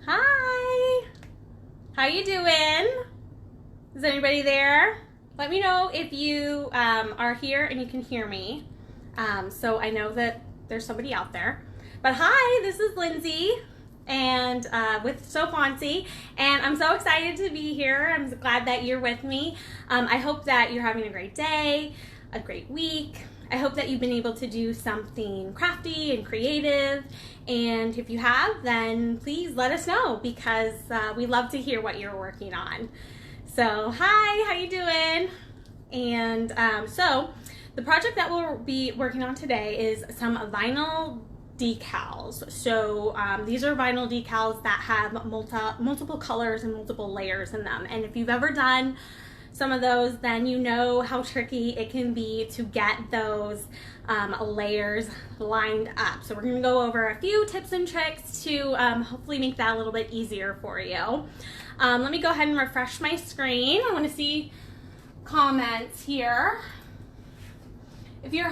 Hi, how you doing? Is anybody there? Let me know if you are here and you can hear me, so I know that there's somebody out there. But hi, this is Lindsay and with So Fancy, and I'm so excited to be here. I'm glad that you're with me. I hope that you're having a great day, a great week. I hope that you've been able to do something crafty and creative, and if you have, then please let us know, because we love to hear what you're working on. So hi, how you doing? And so the project that we'll be working on today is some vinyl decals. So these are vinyl decals that have multiple colors and multiple layers in them, and if you've ever done some of those, then you know how tricky it can be to get those layers lined up. So we're going to go over a few tips and tricks to hopefully make that a little bit easier for you. Let me go ahead and refresh my screen. I want to see comments here. If you're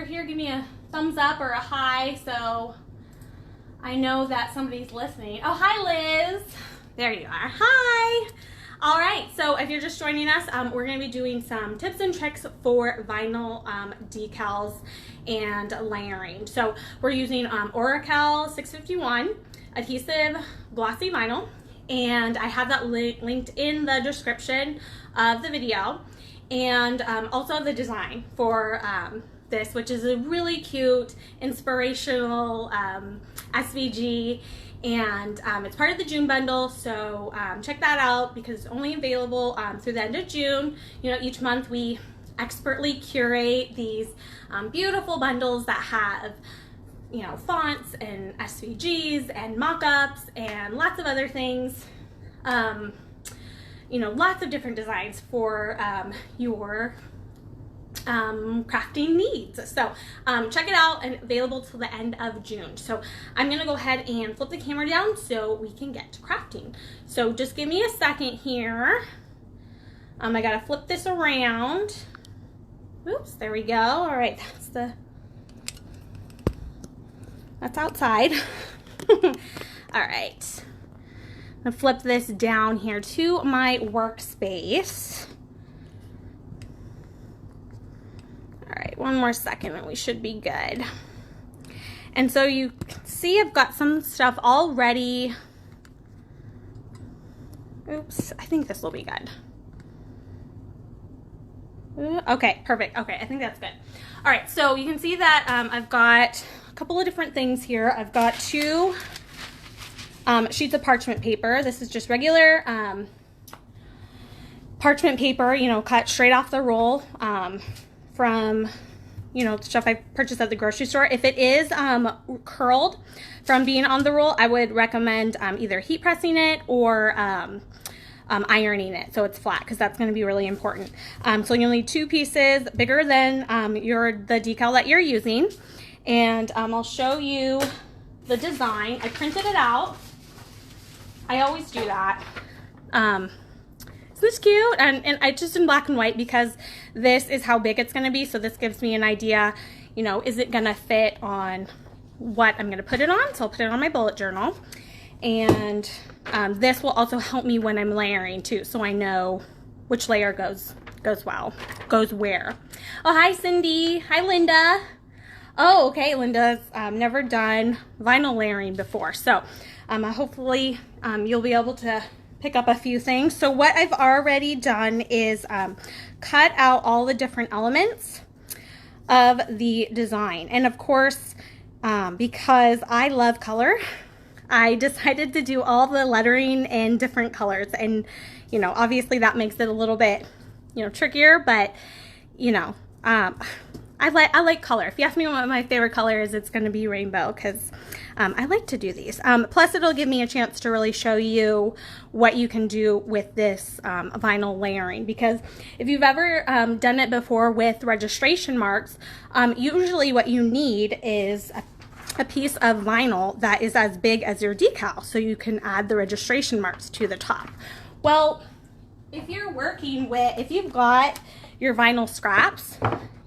here, give me a thumbs up or a hi, so I know that somebody's listening. Oh, hi Liz. There you are. Hi. All right, so if you're just joining us, we're going to be doing some tips and tricks for vinyl decals and layering. So we're using Oracal 651 adhesive glossy vinyl, and I have that linked in the description of the video, and also the design for this, which is a really cute, inspirational SVG. And it's part of the June bundle, so check that out, because it's only available through the end of June. You know, each month we expertly curate these beautiful bundles that have, you know, fonts and SVGs and mock-ups and lots of other things. You know, lots of different designs for your crafting needs. So check it out, and available till the end of June. So I'm gonna go ahead and flip the camera down so we can get to crafting. So just give me a second here. I gotta flip this around. Oops, there we go. All right, that's outside. All right, I'm gonna flip this down here to my workspace. All right, one more second and we should be good. And so you can see I've got some stuff already. Oops, I think this will be good. Okay, perfect. Okay, I think that's good. All right, so you can see that I've got a couple of different things here. I've got two sheets of parchment paper. This is just regular parchment paper, you know, cut straight off the roll. From, you know, stuff I purchased at the grocery store. If it is curled from being on the roll, I would recommend either heat pressing it or ironing it so it's flat, because that's going to be really important. So you'll need two pieces bigger than the decal that you're using, and I'll show you the design. I printed it out. I always do that. Isn't this cute? And I just in black and white, because this is how big it's going to be. So this gives me an idea, you know, is it going to fit on what I'm going to put it on? So I'll put it on my bullet journal. And this will also help me when I'm layering too, so I know which layer goes where. Oh, hi Cindy. Hi Linda. Oh, okay, Linda's never done vinyl layering before. So hopefully you'll be able to pick up a few things. So what I've already done is cut out all the different elements of the design. And of course, because I love color, I decided to do all the lettering in different colors. And, you know, obviously that makes it a little bit, you know, trickier, but, you know, I like color. If you ask me what my favorite color is, it's going to be rainbow, because I like to do these. Plus, it'll give me a chance to really show you what you can do with this vinyl layering. Because if you've ever done it before with registration marks, usually what you need is a piece of vinyl that is as big as your decal, so you can add the registration marks to the top. Well, if you've got your vinyl scraps,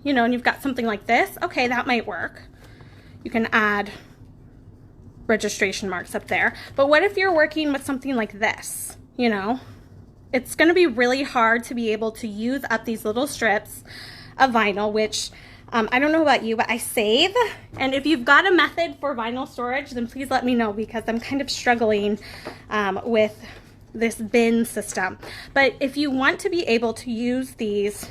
you know, and you've got something like this, okay, that might work. You can add registration marks up there. But what if you're working with something like this, you know? It's going to be really hard to be able to use up these little strips of vinyl, which I don't know about you, but I save. And if you've got a method for vinyl storage, then please let me know, because I'm kind of struggling with this bin system. But if you want to be able to use these,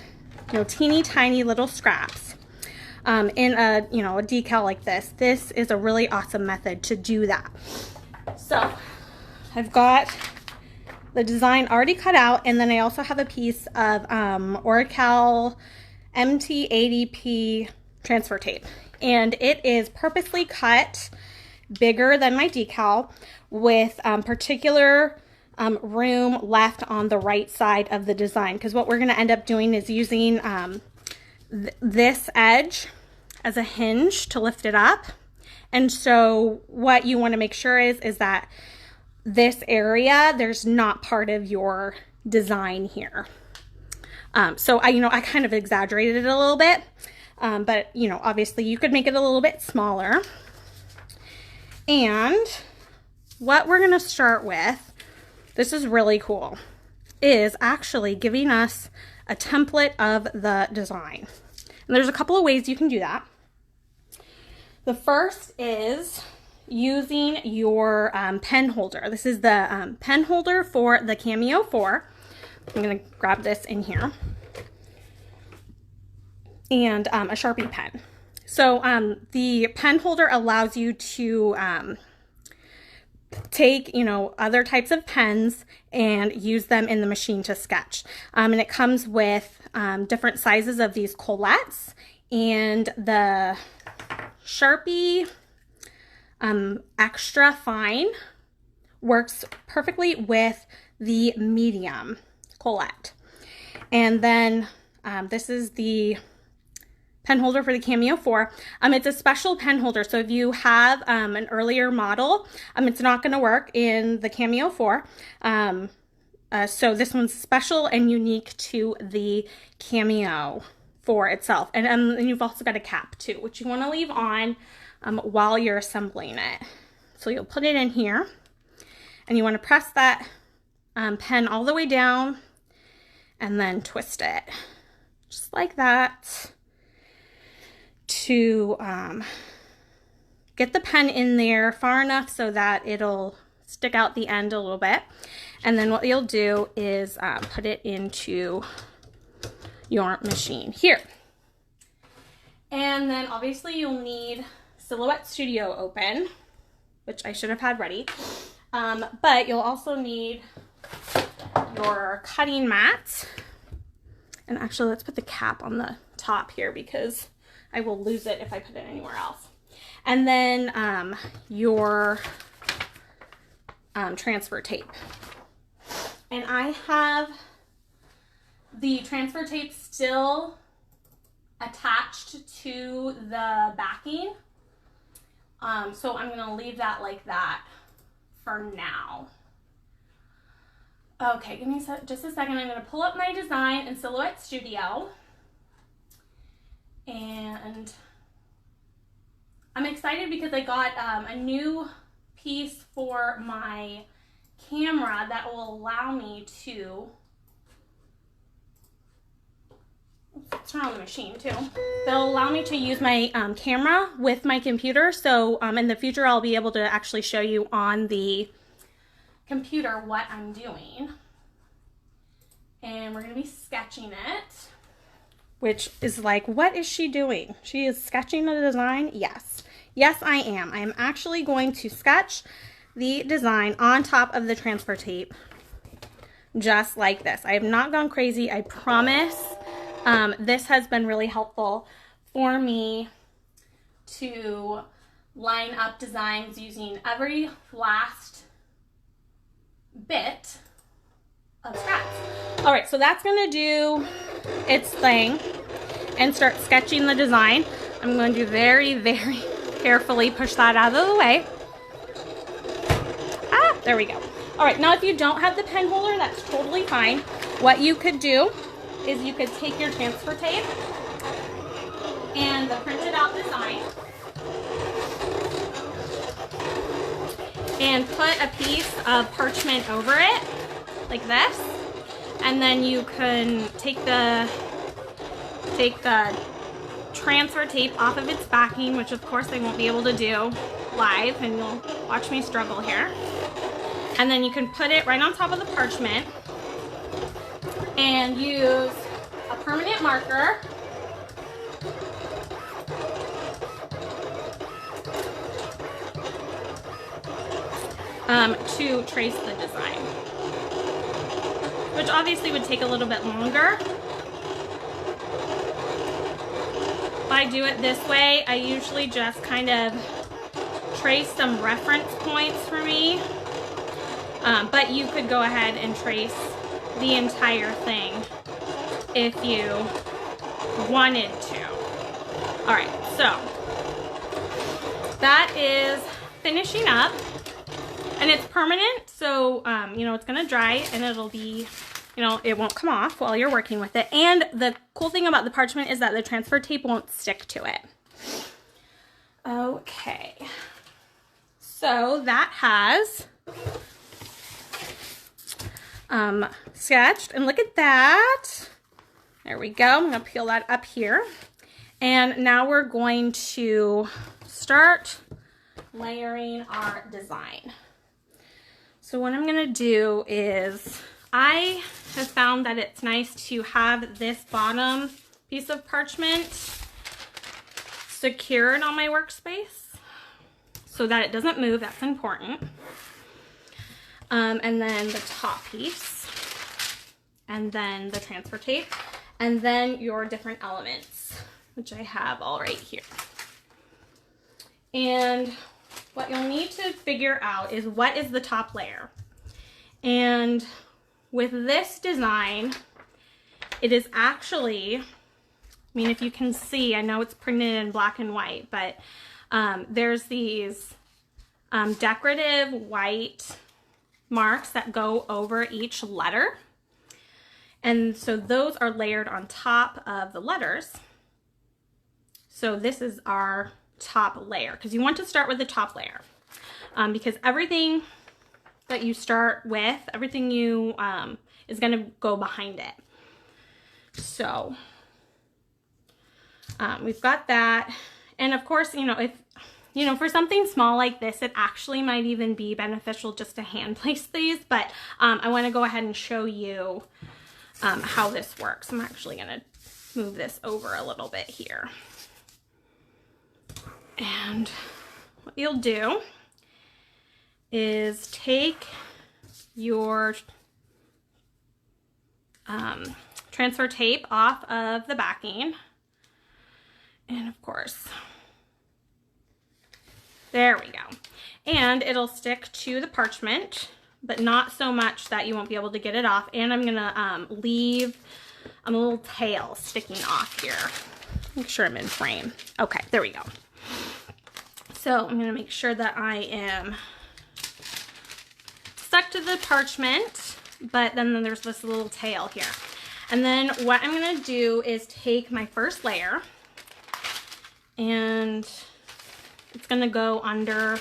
you know, teeny tiny little scraps in a, you know, a decal like this, this is a really awesome method to do that. So I've got the design already cut out, and then I also have a piece of Oracal MT80P transfer tape, and it is purposely cut bigger than my decal with particular room left on the right side of the design, because what we're going to end up doing is using this edge as a hinge to lift it up. And so what you want to make sure is that this area, there's not part of your design here. So I kind of exaggerated it a little bit, but you know, obviously you could make it a little bit smaller. And what we're going to start with, this is really cool, is actually giving us a template of the design. And there's a couple of ways you can do that. The first is using your pen holder. This is the pen holder for the Cameo 4. I'm going to grab this in here. And a Sharpie pen. So the pen holder allows you to take, you know, other types of pens and use them in the machine to sketch. And it comes with different sizes of these colettes, and the Sharpie extra fine works perfectly with the medium colette. And then this is the pen holder for the Cameo 4. It's a special pen holder, so if you have an earlier model, it's not going to work in the Cameo 4. So this one's special and unique to the Cameo 4 itself. And you've also got a cap too, which you want to leave on while you're assembling it. So you'll put it in here, and you want to press that pen all the way down and then twist it just like that to get the pen in there far enough so that it'll stick out the end a little bit. And then what you'll do is put it into your machine here. And then obviously you'll need Silhouette Studio open, which I should have had ready. But you'll also need your cutting mat. And actually, let's put the cap on the top here, because I will lose it if I put it anywhere else. And then your transfer tape. And I have the transfer tape still attached to the backing. So I'm going to leave that like that for now. Okay, give me just a second. I'm going to pull up my design in Silhouette Studio. And I'm excited because I got a new piece for my camera that will allow me to, let's turn on the machine too, that'll allow me to use my camera with my computer. So in the future I'll be able to actually show you on the computer what I'm doing. And we're going to be sketching it, which is like, what is she doing? She is sketching a design? Yes. Yes, I am. I am actually going to sketch the design on top of the transfer tape, just like this. I have not gone crazy, I promise. This has been really helpful for me to line up designs using every last bit of scraps. All right, so that's gonna do its thing and start sketching the design. I'm going to very, very carefully push that out of the way. Ah, there we go. All right, now if you don't have the pen holder, that's totally fine. What you could do is you could take your transfer tape and the printed out design and put a piece of parchment over it, like this. And then you can take the transfer tape off of its backing, which of course I won't be able to do live, and you'll watch me struggle here. And then you can put it right on top of the parchment and use a permanent marker to trace the design, which obviously would take a little bit longer. If I do it this way, I usually just kind of trace some reference points for me, but you could go ahead and trace the entire thing if you wanted to. All right, so that is finishing up, and it's permanent, so you know, it's gonna dry and it'll be, you know, it won't come off while you're working with it. And the cool thing about the parchment is that the transfer tape won't stick to it. Okay, so that has sketched, and look at that. There we go. I'm gonna peel that up here. And now we're going to start layering our design. So what I'm gonna do is, I have found that it's nice to have this bottom piece of parchment secured on my workspace so that it doesn't move. That's important. And then the top piece, and then the transfer tape, and then your different elements, which I have all right here. And what you'll need to figure out is, what is the top layer? And with this design, it is actually, I mean, if you can see, I know it's printed in black and white, but there's these decorative white marks that go over each letter. And so those are layered on top of the letters. So this is our top layer, because you want to start with the top layer, because everything that you start with, everything you is going to go behind it. So we've got that. And of course, you know, if, you know, for something small like this, it actually might even be beneficial just to hand place these, but I want to go ahead and show you how this works. I'm actually going to move this over a little bit here. And what you'll do is take your transfer tape off of the backing, and of course, there we go. And it'll stick to the parchment, but not so much that you won't be able to get it off. And I'm gonna leave a little tail sticking off here. Make sure I'm in frame. Okay, there we go. So I'm gonna make sure that I am stuck to the parchment, but then there's this little tail here. And then what I'm gonna do is take my first layer, and it's gonna go under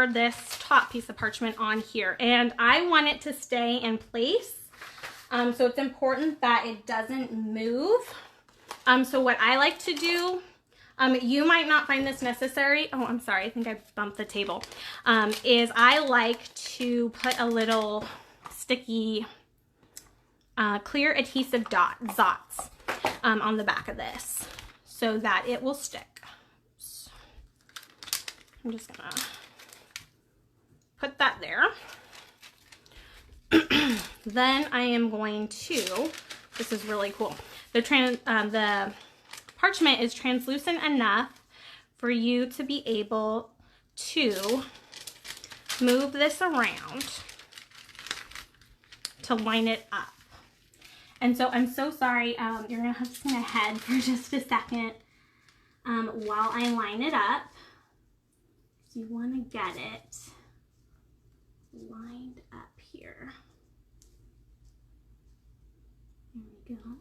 this top piece of parchment on here. And I want it to stay in place. So it's important that it doesn't move. So what I like to do, you might not find this necessary. Oh, I'm sorry, I think I bumped the table. Is I like to put a little sticky clear adhesive dots on the back of this so that it will stick. So I'm just gonna put that there. Then I am going to, this is really cool, the parchment is translucent enough for you to be able to move this around to line it up. And so I'm so sorry, you're gonna have to kind of head for just a second while I line it up. So you wanna get it lined up here. There we go.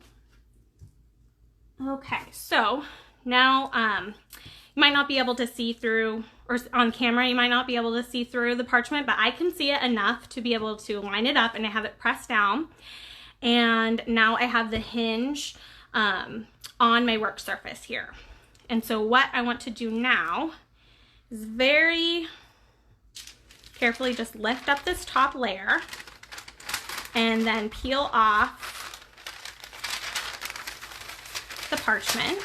Okay, so now, You might not be able to see through, or on camera you might not be able to see through the parchment, but I can see it enough to be able to line it up, and I have it pressed down. And now I have the hinge on my work surface here. And so what I want to do now is very carefully just lift up this top layer and then peel off the parchment.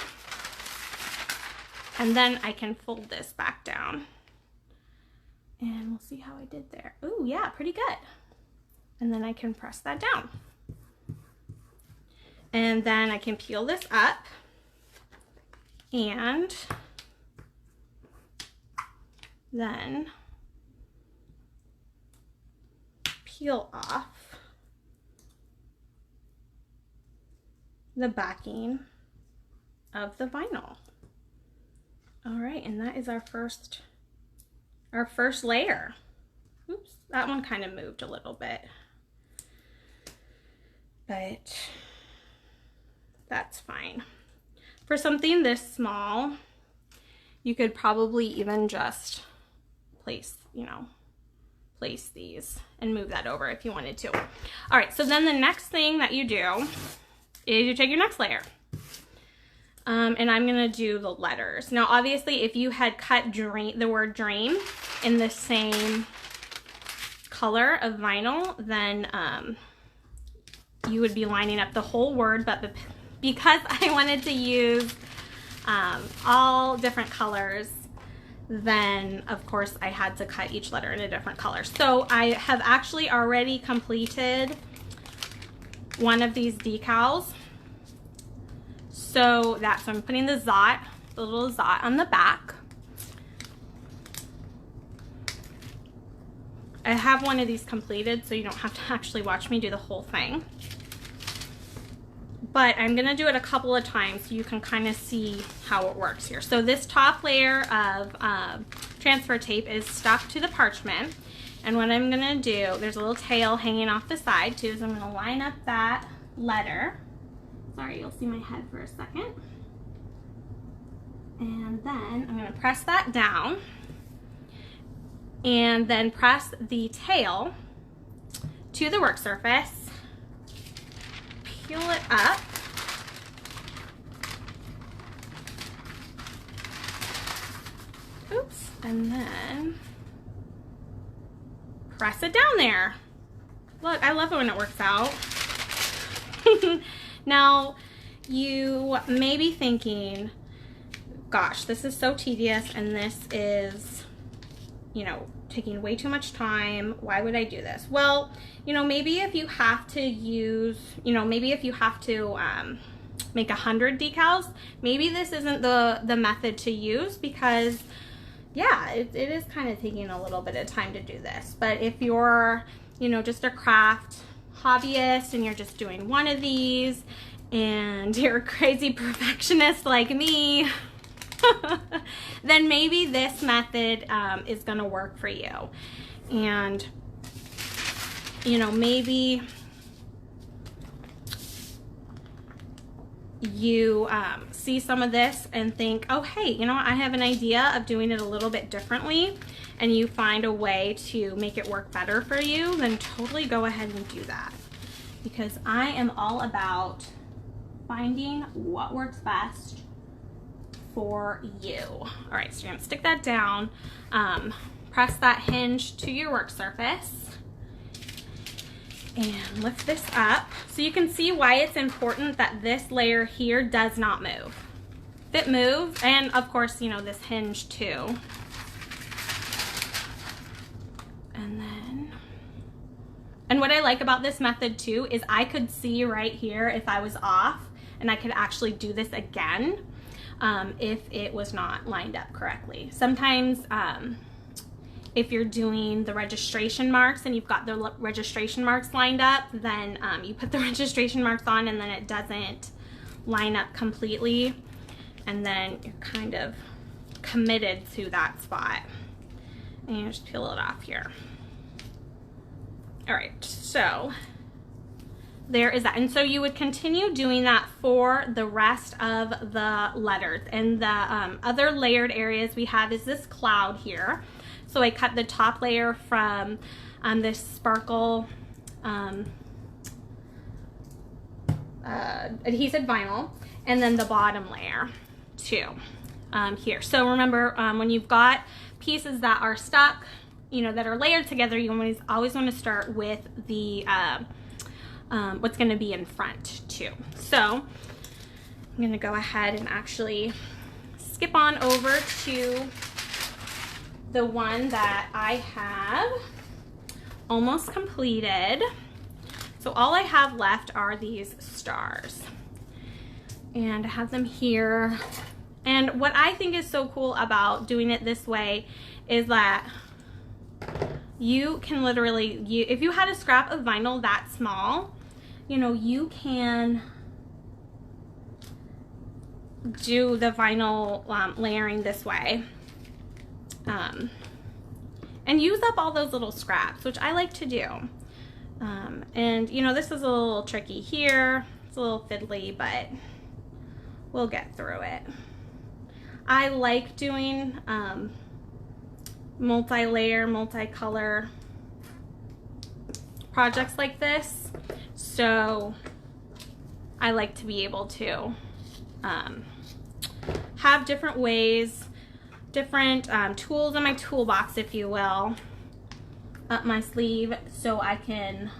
And then I can fold this back down. And we'll see how I did there. Ooh, yeah, pretty good. And then I can press that down. And then I can peel this up and then peel off the backing of the vinyl. All right, and that is our first layer. Oops, that one kind of moved a little bit, but that's fine. For something this small, you could probably even just place these and move that over if you wanted to. All right, so then the next thing that you do is you take your next layer. And I'm gonna do the letters. Now, obviously, if you had cut the word dream in the same color of vinyl, then you would be lining up the whole word, but because I wanted to use all different colors, then of course I had to cut each letter in a different color. So I have actually already completed one of these decals. So I'm putting the little zot on the back. I have one of these completed, so you don't have to actually watch me do the whole thing. But I'm gonna do it a couple of times so you can kind of see how it works here. So this top layer of transfer tape is stuck to the parchment. And what I'm gonna do, there's a little tail hanging off the side too, is I'm gonna line up that letter. Sorry, you'll see my head for a second. And then I'm gonna press that down and then press the tail to the work surface, peel it up, oops, and then press it down there. Look, I love it when it works out. Now, you may be thinking, gosh, this is so tedious and this is, taking way too much time. Why would I do this? Well, maybe if you have to use, maybe if you have to make 100 decals, maybe this isn't the method to use because, yeah, it is kind of taking a little bit of time to do this. But if you're, just a craft hobbyist and you're just doing one of these and you're a crazy perfectionist like me, then maybe this method is going to work for you. And maybe you see some of this and think, oh hey, I have an idea of doing it a little bit differently, and you find a way to make it work better for you, then totally go ahead and do that, because I am all about finding what works best for you. All right, so you're gonna stick that down, press that hinge to your work surface, and lift this up so you can see why it's important that this layer here does not move. If it moves, and of course, this hinge too. And what I like about this method too is I could see right here if I was off, and I could actually do this again if it was not lined up correctly. Sometimes if you're doing the registration marks and you've got the registration marks lined up, then you put the registration marks on and then it doesn't line up completely, and then you're kind of committed to that spot. And you just peel it off here. All right, so there is that. And so you would continue doing that for the rest of the letters. And the other layered areas we have is this cloud here. So I cut the top layer from this sparkle adhesive vinyl, and then the bottom layer too here. So remember, when you've got pieces that are stuck, you know, that are layered together, you always want to start with the what's going to be in front too. So I'm going to go ahead and actually skip on over to the one that I have almost completed. So all I have left are these stars, and I have them here. And what I think is so cool about doing it this way is that you can literally, if you had a scrap of vinyl that small, you know, you can do the vinyl layering this way and use up all those little scraps, which I like to do. And you know, this is a little tricky here. It's a little fiddly, but we'll get through it. I like doing multi-layer, multi-color projects like this. So I like to be able to have different ways, different tools in my toolbox, if you will, up my sleeve, so I can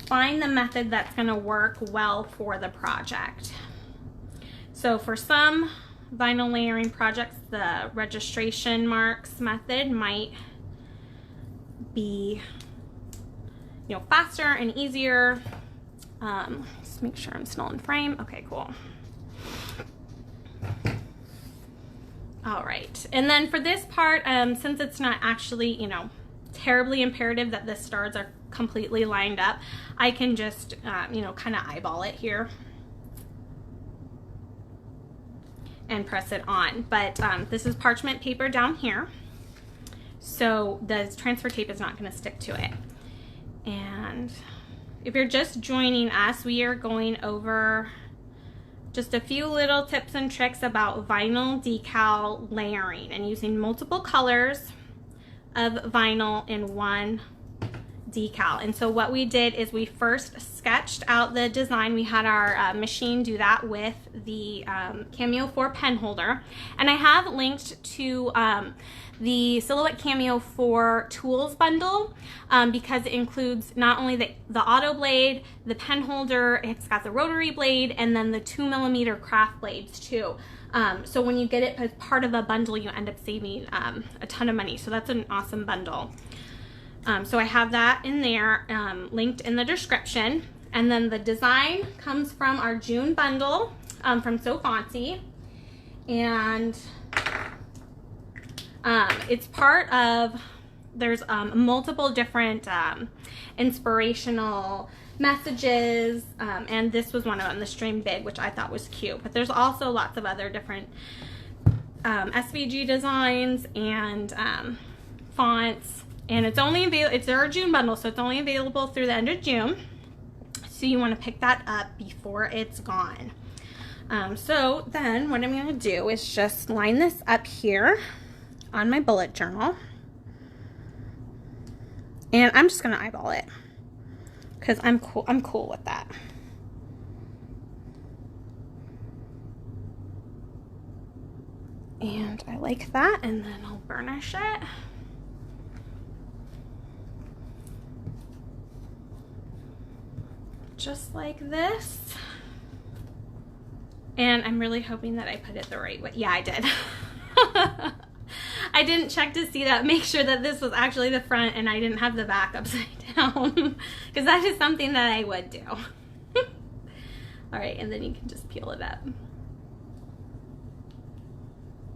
find the method that's going to work well for the project. So for some vinyl layering projects, the registration marks method might be, you know, faster and easier. Just make sure I'm still in frame. Okay, cool. All right, and then for this part, since it's not actually, you know, terribly imperative that the stars are completely lined up, I can just, you know, kind of eyeball it here and press it on. But this is parchment paper down here, so the transfer tape is not going to stick to it. And if you're just joining us, we are going over just a few little tips and tricks about vinyl decal layering and using multiple colors of vinyl in one decal. And so what we did is we first sketched out the design. We had our machine do that with the Cameo 4 pen holder, and I have linked to the Silhouette Cameo 4 tools bundle because it includes not only the auto blade, the pen holder, it's got the rotary blade, and then the 2mm craft blades too. So when you get it as part of a bundle, you end up saving a ton of money. So that's an awesome bundle. So I have that in there, linked in the description. And then the design comes from our June bundle from So Fancy. And it's part of, there's multiple different inspirational messages, and this was one of them, the Stream Big, which I thought was cute. But there's also lots of other different SVG designs and fonts, and it's only available, it's our June bundle, so it's only available through the end of June. So you want to pick that up before it's gone. So then what I'm going to do is just line this up here on my bullet journal, and I'm just going to eyeball it because I'm cool with that. And I like that, and then I'll burnish it. Just like this. And I'm really hoping that I put it the right way. Yeah, I did. I didn't check to see that, make sure that this was actually the front and I didn't have the back upside down, because that is something that I would do. All right, and then you can just peel it up.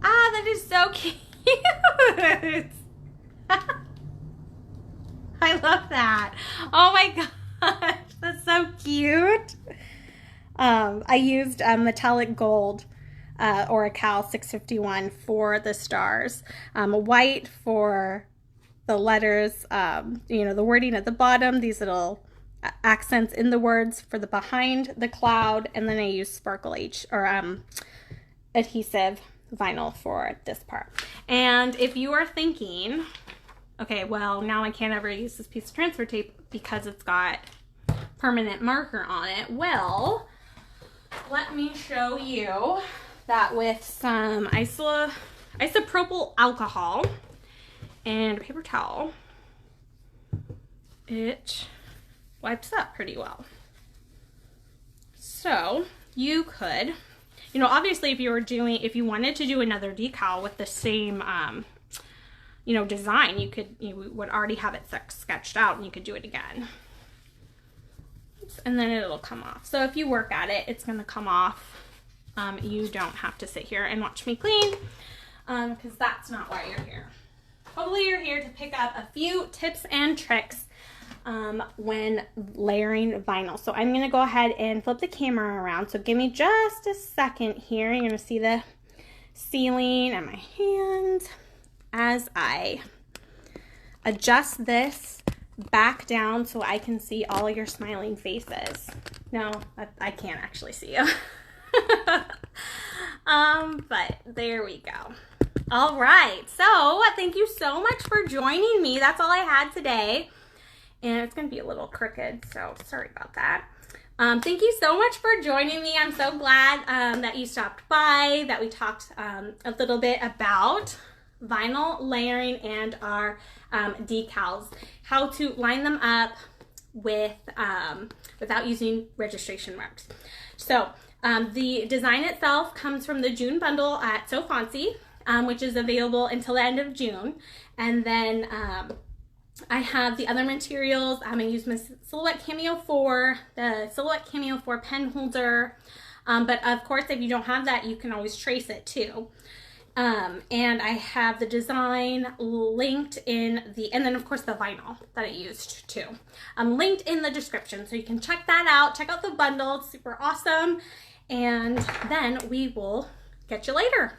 Ah, that is so cute. I love that. Oh my gosh, that's so cute. I used metallic gold Oracal 651 for the stars, white for the letters, you know, the wording at the bottom, these little accents in the words for the behind the cloud, and then I use Sparkle adhesive vinyl for this part. And if you are thinking, okay, well, now I can't ever use this piece of transfer tape because it's got permanent marker on it. Well, let me show you that with some isopropyl alcohol and a paper towel, it wipes up pretty well. So you could, you know, obviously if you wanted to do another decal with the same, you know, design, you would already have it sketched out and you could do it again. Oops, and then it'll come off. So if you work at it, it's gonna come off. You don't have to sit here and watch me clean, because that's not why you're here. Hopefully you're here to pick up a few tips and tricks when layering vinyl. So I'm gonna go ahead and flip the camera around. So give me just a second here. You're gonna see the ceiling and my hand as I adjust this back down so I can see all your smiling faces. No, I can't actually see you. But there we go. All right, so thank you so much for joining me. That's all I had today. And it's gonna be a little crooked, so sorry about that. Thank you so much for joining me. I'm so glad that you stopped by, that we talked a little bit about vinyl layering and our decals, how to line them up with without using registration marks. So the design itself comes from the June bundle at So Fancy, which is available until the end of June. And then I have the other materials. I use my Silhouette Cameo 4, the Silhouette Cameo 4 pen holder. But of course, if you don't have that, you can always trace it too. And I have the design linked in the, and then of course the vinyl that I used too. Linked in the description, so you can check that out. Check out the bundle, it's super awesome. And then we will catch you later.